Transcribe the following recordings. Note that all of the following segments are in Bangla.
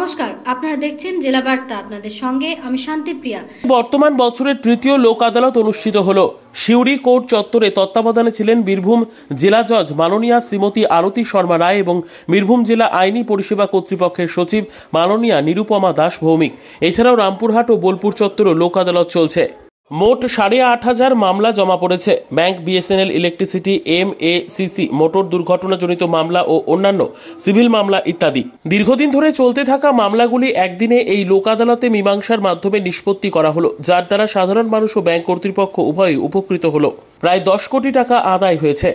নমস্কার, আপনারা দেখছেন জেলা বার্তা। আপনাদের সঙ্গে আমি শান্তিপ্রিয়া। বর্তমান বছরের তৃতীয় লোক আদালত অনুষ্ঠিত হলো। সিউড়ি কোর্ট চত্বরে তত্ত্বাবধানে ছিলেন বীরভূম জেলা জজ মাননীয়া শ্রীমতী আরতি শর্মা রায় এবং বীরভূম জেলা আইনি পরিষেবা কর্তৃপক্ষের সচিব মাননীয়া নিরুপমা দাস ভৌমিক। এছাড়াও রামপুরহাট ও বোলপুর চত্বরেও লোক আদালত চলছে। মোট 8,500 মামলা জমা পড়েছে। Bank, BSNL, electricity, MACC, motor দুর্ঘটনাজনিত মামলা ও অন্যান্য সিভিল মামলা ইত্যাদি। দীর্ঘদিন ধরে চলতে থাকা মামলাগুলি একদিনে এই লোক আদালতে মীমাংসার মাধ্যমে নিষ্পত্তি করা হলো, যার দ্বারা সাধারণ মানুষ ও ব্যাংক কর্তৃপক্ষ উভয়ই উপকৃত হলো। প্রায় 10 কোটি টাকা আদায় হয়েছে।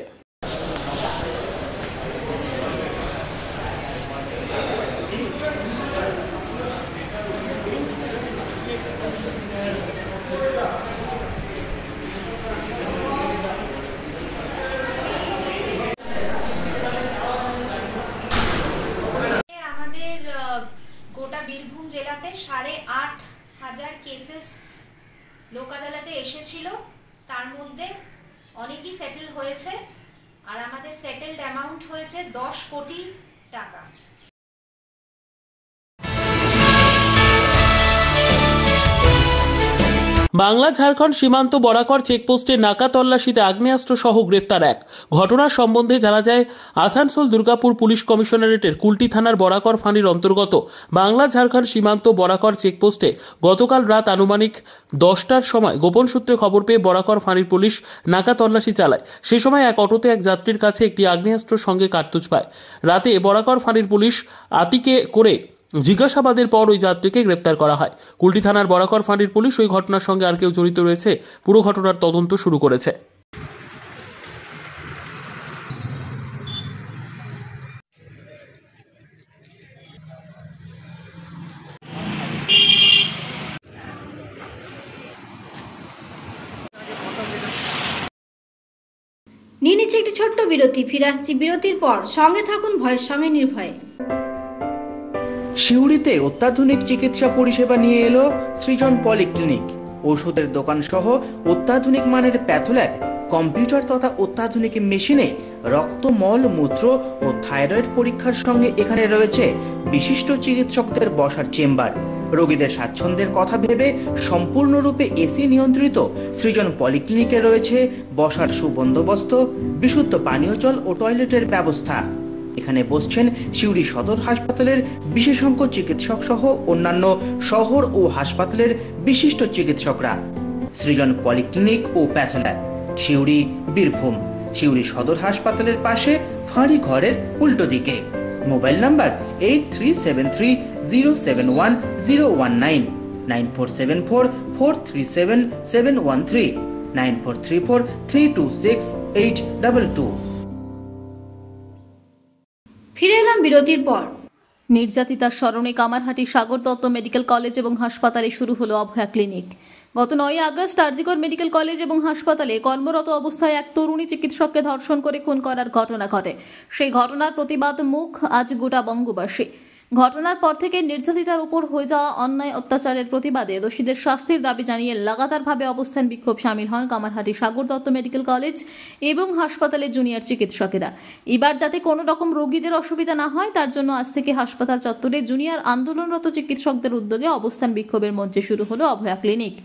গোটা বীরভূম জেলাতে 8,500 কেসেস লোক আদালতে এসেছিল। তার মধ্যে অনেকই সেটেল হয়েছে, আর আমাদের সেটেলড অ্যামাউন্ট হয়েছে 10 কোটি টাকা। বাংলা ঝাড়খণ্ড সীমান্ত বরাকর চেকপোস্টে নাকা তল্লাশিতে আগ্নেয়াস্ত্র সহ গ্রেফতার এক। ঘটনার সম্বন্ধে জানা যায়, আসানসোল দুর্গাপুর পুলিশ কমিশনারেটের কুলটি থানার বরাকর ফাঁড়ির অন্তর্গত বাংলা ঝাড়খণ্ড সীমান্ত বরাকর চেকপোস্টে গতকাল রাত আনুমানিক 10টার সময় গোপন সূত্রে খবর পেয়ে বরাকর ফাঁড়ির পুলিশ নাকা তল্লাশি চালায়। সে সময় এক অটোতে এক যাত্রীর কাছে একটি আগ্নেয়াস্ত্র সঙ্গে কার্তুজ পায়। রাতে বরাকর ফাঁড়ির পুলিশ আতিকে করে জিজ্ঞাসাবাদের পর ওই যাত্রীকে গ্রেপ্তার করা হয়। কুলটি থানার বরাকর ফাঁড়ির পুলিশ ওই ঘটনার সঙ্গে আর কেউ জড়িত রয়েছে পুরো ঘটনার তদন্ত শুরু করেছে। নিয়ে নিচ্ছে একটি ছোট্ট বিরতি। ফিরে আসছি বিরতির পর। সঙ্গে থাকুন ভয়ের সঙ্গে নির্ভয়ে। সিউড়িতে অত্যাধুনিক চিকিৎসা পরিষেবা নিয়ে এলো সৃজন পলিক্লিনিক। ওষুধের দোকান সহ অত্যাধুনিক মানের প্যাথোল্যাব, কম্পিউটার তথা অত্যাধুনিক মেশিনে রক্ত, মল, মূত্র ও থাইরয়েড পরীক্ষার সঙ্গে এখানে রয়েছে বিশিষ্ট চিকিৎসকদের বসার চেম্বার। রোগীদের স্বাচ্ছন্দ্যের কথা ভেবে সম্পূর্ণরূপে এসি নিয়ন্ত্রিত সৃজন পলিক্লিনিকে রয়েছে বসার সুবন্দোবস্ত, বিশুদ্ধ পানীয় জল ও টয়লেটের ব্যবস্থা। এখানে বসছেন সিউড়ি সদর হাসপাতালের বিশেষজ্ঞ চিকিৎসক সহ অন্যান্য শহর ও হাসপাতালের বিশিষ্ট চিকিৎসকরা। সৃজন পলিক্লিনিক ও প্যাথোল্যাব, সিউড়ি, বীরভূম। সিউড়ি সদর হাসপাতালের পাশে, ফাঁড়ি ঘরের উল্টো দিকে। Mobile number 8373071019, 9474437713, 9434326822। ফিরে এলাম বিরতির পর। নির্যাতিতার স্মরণে কামারহাটি সাগর দত্ত মেডিকেল কলেজ এবং হাসপাতালে শুরু হলো অভয়া ক্লিনিক। গত 9 আগস্ট আরজিকর মেডিকেল কলেজ এবং হাসপাতালে কর্মরত অবস্থায় এক তরুণী চিকিৎসককে ধর্ষণ করে খুন করার ঘটনা ঘটে। সেই ঘটনার প্রতিবাদ মুখ আজ গোটা বঙ্গবাসী। ঘটনার পর থেকে নির্যাতিতার উপর হয়ে যাওয়া অন্যায় অত্যাচারের প্রতিবাদে দোষীদের শাস্তির দাবি জানিয়ে লাগাতারভাবে অবস্থান বিক্ষোভ সামিল হন কামারহাটি সাগর দত্ত মেডিকেল কলেজ এবং হাসপাতালের জুনিয়র চিকিৎসকেরা। এবার যাতে কোনো রকম রোগীদের অসুবিধা না হয় তার জন্য আজ থেকে হাসপাতাল চত্বরে জুনিয়র আন্দোলনরত চিকিৎসকদের উদ্যোগে অবস্থান বিক্ষোভের মঞ্চে শুরু হলো অভয়া ক্লিনিক।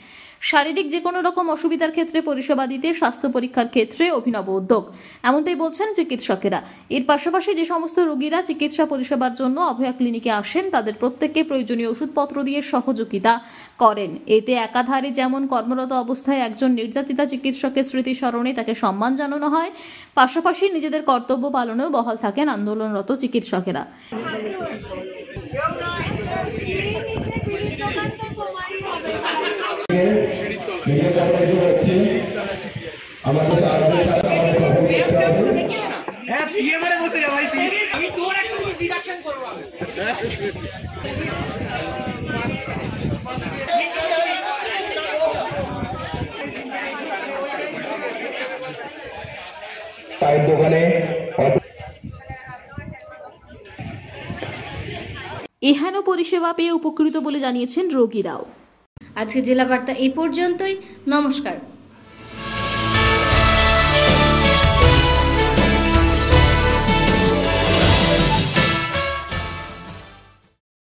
শারীরিক যে কোনো রকম অসুবিধার ক্ষেত্রে পরিষেবা দিতে স্বাস্থ্য পরীক্ষার ক্ষেত্রে অভিনব উদ্যোগ, এমনটাই বলছেন চিকিৎসকেরা। এর পাশাপাশি যে সমস্ত রোগীরা চিকিৎসা পরিষেবার জন্য অভয়া ক্লিনিকে আসেন তাদের প্রত্যেককে প্রয়োজনীয় ওষুধপত্র দিয়ে সহযোগিতা করেন। এতে একাধারে যেমন কর্মরত অবস্থায় একজন নির্যাতিতা চিকিৎসকের স্মৃতি স্মরণে তাকে সম্মান জানানো হয়, পাশাপাশি নিজেদের কর্তব্য পালনেও বহাল থাকেন আন্দোলনরত চিকিৎসকেরা। এহেন পরিষেবা পেয়ে উপকৃত বলে জানিয়েছেন রোগীরাও। আজকে জেলা বার্তা এই পর্যন্তই। নমস্কার।